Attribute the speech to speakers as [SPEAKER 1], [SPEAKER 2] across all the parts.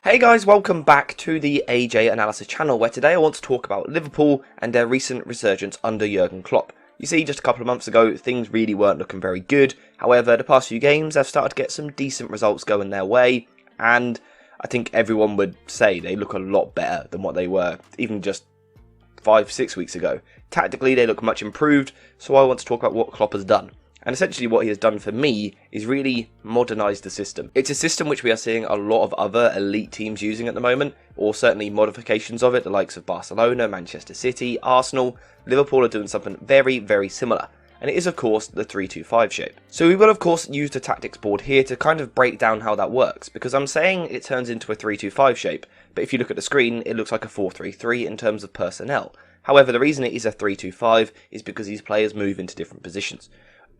[SPEAKER 1] Hey guys, welcome back to the AJ Analysis channel, where today I want to talk about Liverpool and their recent resurgence under Jurgen Klopp. You see, just a couple of months ago, things really weren't looking very good. However, the past few games, they've started to get some decent results going their way, and I think everyone would say they look a lot better than what they were, even just 5-6 weeks ago. Tactically, they look much improved, so I want to talk about what Klopp has done. And essentially what he has done for me is really modernise the system. It's a system which we are seeing a lot of other elite teams using at the moment, or certainly modifications of it, the likes of Barcelona, Manchester City, Arsenal. Liverpool are doing something very, very similar. And it is of course the 3-2-5 shape. So we will of course use the tactics board here to kind of break down how that works, because I'm saying it turns into a 3-2-5 shape, but if you look at the screen it looks like a 4-3-3 in terms of personnel. However, the reason it is a 3-2-5 is because these players move into different positions.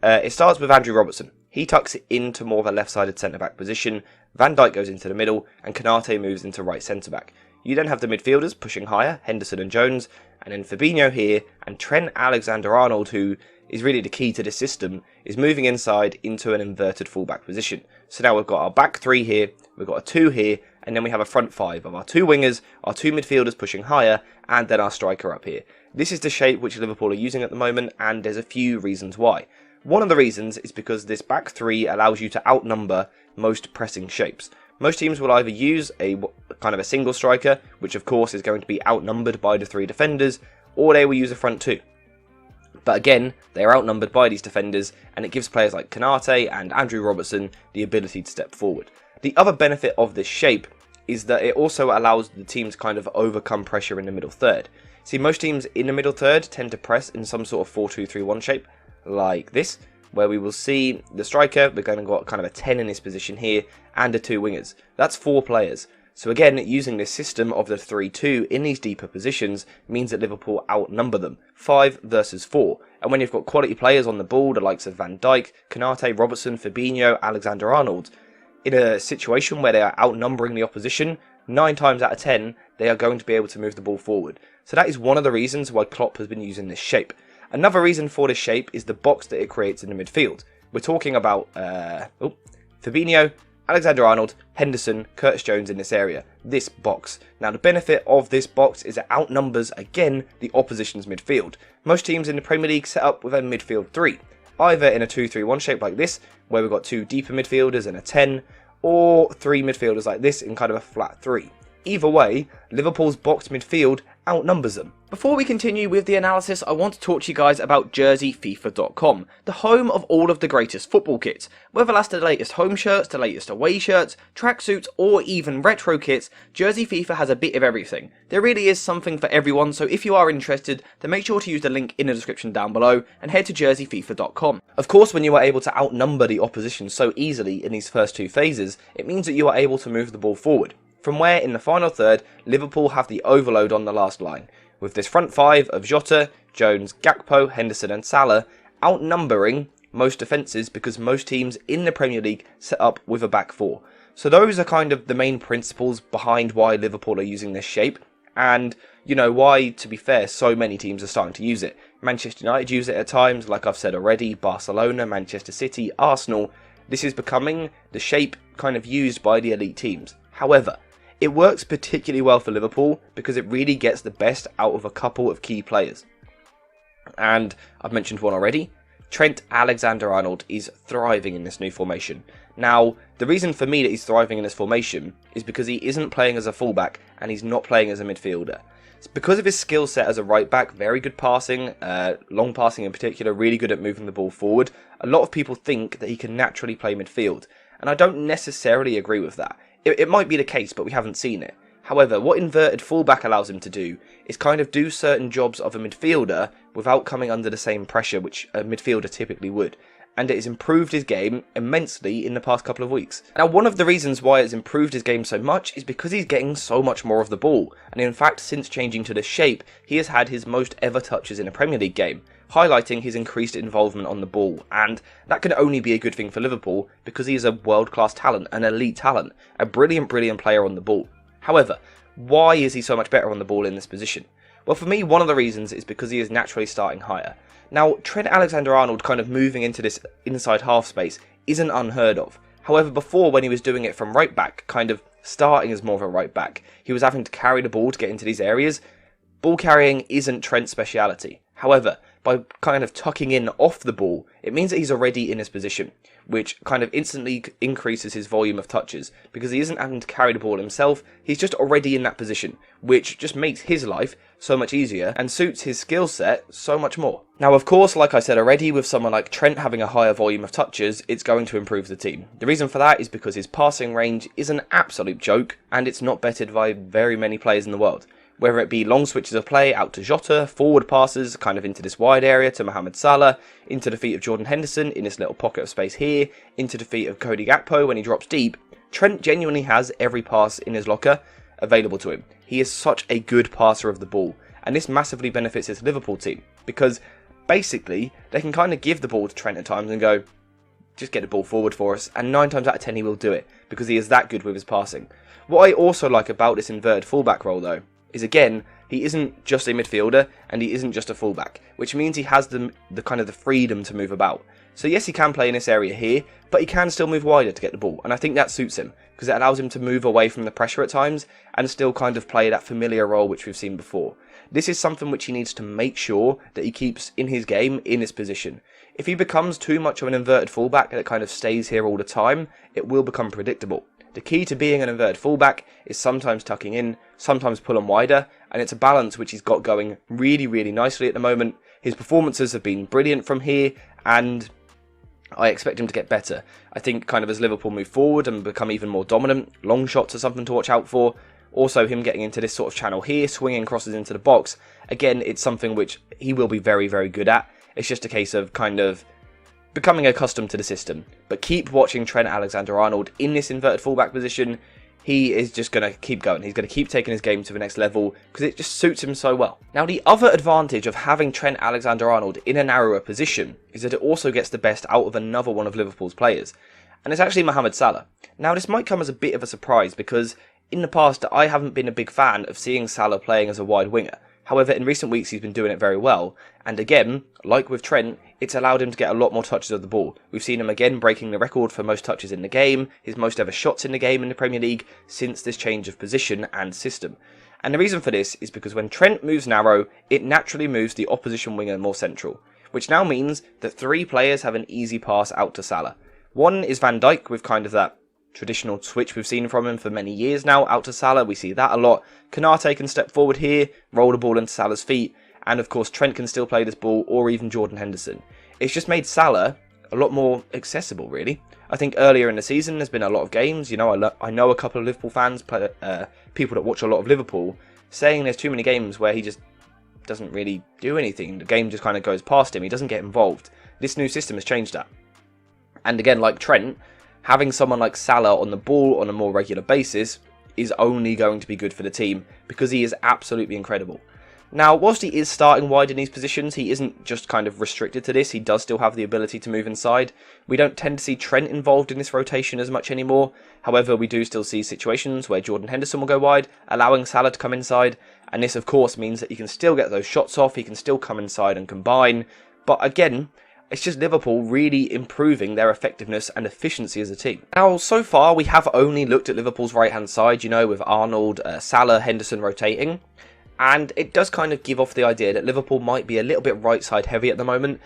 [SPEAKER 1] It starts with Andrew Robertson. He tucks it into more of a left-sided centre-back position, Van Dijk goes into the middle, and Konate moves into right centre-back. You then have the midfielders pushing higher, Henderson and Jones, and then Fabinho here, and Trent Alexander-Arnold, who is really the key to this system, is moving inside into an inverted fullback position. So now we've got our back three here, we've got a two here, and then we have a front five of our two wingers, our two midfielders pushing higher, and then our striker up here. This is the shape which Liverpool are using at the moment, and there's a few reasons why. One of the reasons is because this back three allows you to outnumber most pressing shapes. Most teams will either use a kind of a single striker, which of course is going to be outnumbered by the three defenders, or they will use a front two. But again, they are outnumbered by these defenders, and it gives players like Konate and Andrew Robertson the ability to step forward. The other benefit of this shape is that it also allows the team to kind of overcome pressure in the middle third. See, most teams in the middle third tend to press in some sort of 4-2-3-1 shape, like this, where we will see the striker, we're going to got kind of a 10 in this position here, and the two wingers. That's 4 players. So again, using this system of the 3-2 in these deeper positions means that Liverpool outnumber them, 5 versus 4. And when you've got quality players on the ball, the likes of Van Dijk, Konate, Robertson, Fabinho, Alexander-Arnold, in a situation where they are outnumbering the opposition, 9 times out of 10, they are going to be able to move the ball forward. So that is one of the reasons why Klopp has been using this shape. Another reason for this shape is the box that it creates in the midfield. We're talking about Fabinho, Alexander-Arnold, Henderson, Curtis Jones in this area, this box. Now the benefit of this box is it outnumbers, again, the opposition's midfield. Most teams in the Premier League set up with a midfield 3, either in a 2-3-1 shape like this, where we've got 2 deeper midfielders and a 10, or 3 midfielders like this in kind of a flat 3. Either way, Liverpool's boxed midfield outnumbers them. Before we continue with the analysis, I want to talk to you guys about JerseyFIFA.com, the home of all of the greatest football kits. Whether that's the latest home shirts, the latest away shirts, tracksuits, or even retro kits, Jersey FIFA has a bit of everything. There really is something for everyone, so if you are interested, then make sure to use the link in the description down below and head to JerseyFIFA.com. Of course, when you are able to outnumber the opposition so easily in these first 2 phases, it means that you are able to move the ball forward. From where, in the final third, Liverpool have the overload on the last line, with this front 5 of Jota, Jones, Gakpo, Henderson and Salah outnumbering most defences because most teams in the Premier League set up with a back 4. So those are kind of the main principles behind why Liverpool are using this shape, and, you know, why, to be fair, so many teams are starting to use it. Manchester United use it at times, like I've said already, Barcelona, Manchester City, Arsenal. This is becoming the shape kind of used by the elite teams. However, it works particularly well for Liverpool because it really gets the best out of a couple of key players. And I've mentioned one already. Trent Alexander-Arnold is thriving in this new formation. Now, the reason for me that he's thriving in this formation is because he isn't playing as a fullback and he's not playing as a midfielder. It's because of his skill set as a right back, very good passing, long passing in particular, really good at moving the ball forward. A lot of people think that he can naturally play midfield, and I don't necessarily agree with that. It might be the case, but we haven't seen it. However, what inverted fullback allows him to do is kind of do certain jobs of a midfielder without coming under the same pressure which a midfielder typically would. And it has improved his game immensely in the past couple of weeks. Now, one of the reasons why it's improved his game so much is because he's getting so much more of the ball. And in fact, since changing to this shape, he has had his most ever touches in a Premier League game, highlighting his increased involvement on the ball, and that can only be a good thing for Liverpool because he is a world-class talent, an elite talent, a brilliant player on the ball. However, why is he so much better on the ball in this position? Well, for me, one of the reasons is because he is naturally starting higher. Now, Trent Alexander-Arnold kind of moving into this inside half space isn't unheard of. However, before, when he was doing it from right back, kind of starting as more of a right back. He was having to carry the ball to get into these areas. Ball carrying isn't Trent's speciality. However, by kind of tucking in off the ball, it means that he's already in his position, which kind of instantly increases his volume of touches, because he isn't having to carry the ball himself, he's just already in that position, which just makes his life so much easier and suits his skill set so much more. Now, of course, like I said already, with someone like Trent having a higher volume of touches, it's going to improve the team. The reason for that is because his passing range is an absolute joke, and it's not bettered by very many players in the world. Whether it be long switches of play out to Jota, forward passes kind of into this wide area to Mohamed Salah, into the feet of Jordan Henderson in this little pocket of space here, into the feet of Cody Gakpo when he drops deep, Trent genuinely has every pass in his locker available to him. He is such a good passer of the ball, and this massively benefits his Liverpool team, because basically they can kind of give the ball to Trent at times and go, just get the ball forward for us, and 9 times out of 10 he will do it, because he is that good with his passing. What I also like about this inverted fullback role though, is again, he isn't just a midfielder and he isn't just a fullback, which means he has the kind of the freedom to move about. So yes, he can play in this area here, but he can still move wider to get the ball, and I think that suits him, because it allows him to move away from the pressure at times and still kind of play that familiar role which we've seen before. This is something which he needs to make sure that he keeps in his game, in his position. If he becomes too much of an inverted fullback that kind of stays here all the time, it will become predictable. The key to being an inverted fullback is sometimes tucking in, sometimes pulling wider, and it's a balance which he's got going really, really nicely at the moment. His performances have been brilliant from here, and I expect him to get better. I think kind of as Liverpool move forward and become even more dominant, long shots are something to watch out for. Also, him getting into this sort of channel here, swinging crosses into the box. Again, it's something which he will be very, very good at. It's just a case of kind of becoming accustomed to the system. But keep watching Trent Alexander-Arnold in this inverted fullback position. He is just going to keep going. He's going to keep taking his game to the next level because it just suits him so well. Now, the other advantage of having Trent Alexander-Arnold in a narrower position is that it also gets the best out of another one of Liverpool's players. And it's actually Mohamed Salah. Now, this might come as a bit of a surprise because in the past, I haven't been a big fan of seeing Salah playing as a wide winger. However, in recent weeks, he's been doing it very well. And again, like with Trent, it's allowed him to get a lot more touches of the ball. We've seen him again breaking the record for most touches in the game, his most ever shots in the game in the Premier League since this change of position and system. And the reason for this is because when Trent moves narrow, it naturally moves the opposition winger more central, which now means that 3 players have an easy pass out to Salah. One is Van Dijk with kind of that traditional switch we've seen from him for many years now, out to Salah. We see that a lot. Konate can step forward here, roll the ball into Salah's feet, and of course Trent can still play this ball, or even Jordan Henderson. It's just made Salah a lot more accessible, really. I think earlier in the season there's been a lot of games, you know, I know a couple of Liverpool fans, people that watch a lot of Liverpool, saying there's too many games where he just doesn't really do anything. The game just kind of goes past him, he doesn't get involved. This new system has changed that. And again, like Trent, having someone like Salah on the ball on a more regular basis is only going to be good for the team because he is absolutely incredible. Now, whilst he is starting wide in these positions, he isn't just kind of restricted to this. He does still have the ability to move inside. We don't tend to see Trent involved in this rotation as much anymore. However, we do still see situations where Jordan Henderson will go wide, allowing Salah to come inside. And this, of course, means that he can still get those shots off. He can still come inside and combine. But again, it's just Liverpool really improving their effectiveness and efficiency as a team. Now, so far, we have only looked at Liverpool's right-hand side, you know, with Arnold, Salah, Henderson rotating. And it does kind of give off the idea that Liverpool might be a little bit right-side heavy at the moment.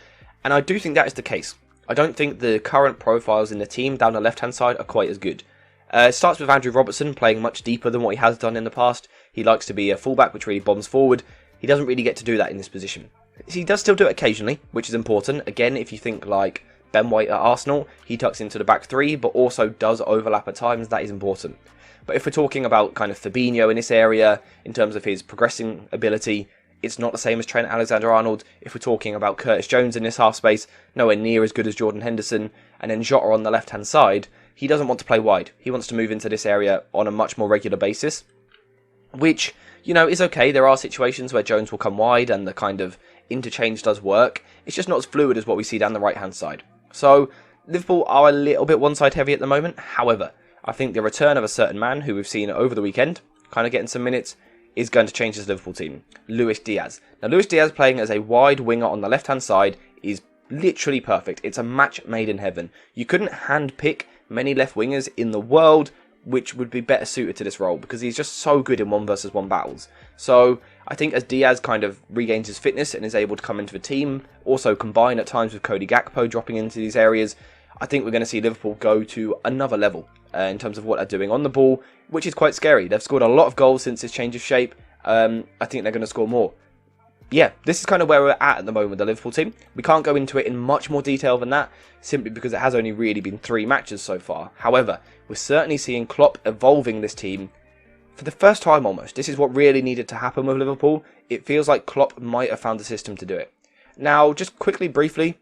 [SPEAKER 1] And I do think that is the case. I don't think the current profiles in the team down the left-hand side are quite as good. It starts with Andrew Robertson playing much deeper than what he has done in the past. He likes to be a fullback which really bombs forward. He doesn't really get to do that in this position. He does still do it occasionally, which is important. Again, if you think like Ben White at Arsenal, he tucks into the back 3, but also does overlap at times. That is important. But if we're talking about kind of Fabinho in this area, in terms of his progressing ability, it's not the same as Trent Alexander-Arnold. If we're talking about Curtis Jones in this half space, nowhere near as good as Jordan Henderson. And then Jota on the left-hand side, he doesn't want to play wide. He wants to move into this area on a much more regular basis, which, you know, is okay. There are situations where Jones will come wide and the kind of interchange does work. It's just not as fluid as what we see down the right-hand side. So Liverpool are a little bit one-side heavy at the moment. However, I think the return of a certain man who we've seen over the weekend, kind of getting some minutes, is going to change this Liverpool team. Luis Diaz. Now, Luis Diaz playing as a wide winger on the left-hand side is literally perfect. It's a match made in heaven. You couldn't hand-pick many left wingers in the world which would be better suited to this role because he's just so good in 1 versus 1 battles. So I think as Diaz kind of regains his fitness and is able to come into the team, also combine at times with Cody Gakpo dropping into these areas, I think we're going to see Liverpool go to another level in terms of what they're doing on the ball, which is quite scary. They've scored a lot of goals since this change of shape. I think they're going to score more. Yeah, this is kind of where we're at the moment with the Liverpool team. We can't go into it in much more detail than that, simply because it has only really been 3 matches so far. However, we're certainly seeing Klopp evolving this team for the first time almost. This is what really needed to happen with Liverpool. It feels like Klopp might have found a system to do it. Now, just quickly, briefly,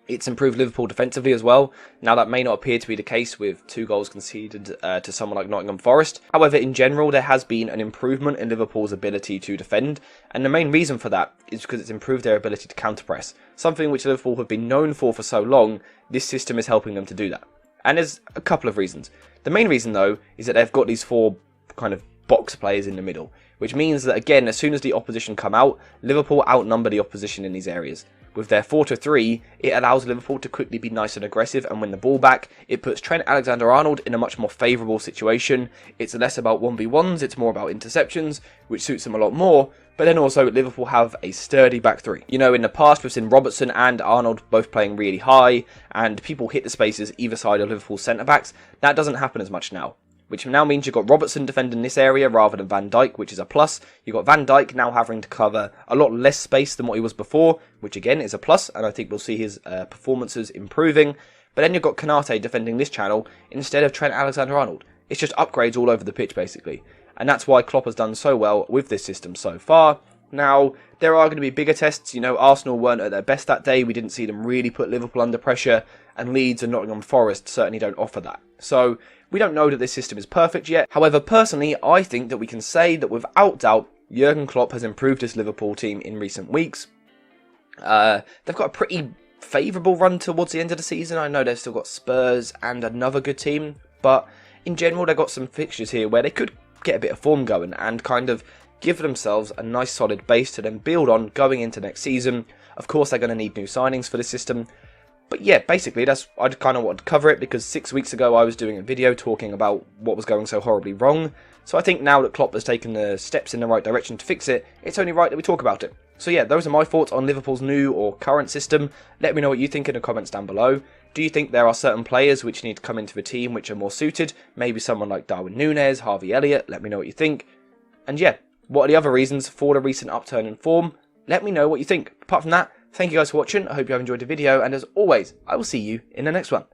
[SPEAKER 1] it's improved Liverpool defensively as well. Now, that may not appear to be the case with 2 goals conceded to someone like Nottingham Forest. However, in general, there has been an improvement in Liverpool's ability to defend. And the main reason for that is because it's improved their ability to counter-press. Something which Liverpool have been known for so long, this system is helping them to do that. And there's a couple of reasons. The main reason, though, is that they've got these 4 kind of box players in the middle. Which means that, again, as soon as the opposition come out, Liverpool outnumber the opposition in these areas. With their 4-3, it allows Liverpool to quickly be nice and aggressive and win the ball back. It puts Trent Alexander-Arnold in a much more favourable situation. It's less about 1v1s, it's more about interceptions, which suits them a lot more. But then also, Liverpool have a sturdy back 3. You know, in the past, we've seen Robertson and Arnold both playing really high, and people hit the spaces either side of Liverpool's centre-backs. That doesn't happen as much now, which now means you've got Robertson defending this area rather than Van Dijk, which is a plus. You've got Van Dijk now having to cover a lot less space than what he was before, which again is a plus, and I think we'll see his performances improving. But then you've got Konate defending this channel instead of Trent Alexander-Arnold. It's just upgrades all over the pitch, basically. And that's why Klopp has done so well with this system so far. Now, there are going to be bigger tests. You know, Arsenal weren't at their best that day. We didn't see them really put Liverpool under pressure, and Leeds and Nottingham Forest certainly don't offer that. So, we don't know that this system is perfect yet. However, personally, I think that we can say that without doubt, Jurgen Klopp has improved his Liverpool team in recent weeks. They've got a pretty favourable run towards the end of the season. I know they've still got Spurs and another good team, but in general, they've got some fixtures here where they could get a bit of form going and kind of give themselves a nice solid base to then build on going into next season. Of course, they're going to need new signings for the system. But yeah, basically, I kind of wanted to cover it because 6 weeks ago I was doing a video talking about what was going so horribly wrong. So I think now that Klopp has taken the steps in the right direction to fix it, it's only right that we talk about it. So yeah, those are my thoughts on Liverpool's new or current system. Let me know what you think in the comments down below. Do you think there are certain players which need to come into the team which are more suited? Maybe someone like Darwin Núñez, Harvey Elliott, let me know what you think. And yeah, what are the other reasons for the recent upturn in form? Let me know what you think. Apart from that, thank you guys for watching. I hope you have enjoyed the video, and as always, I will see you in the next one.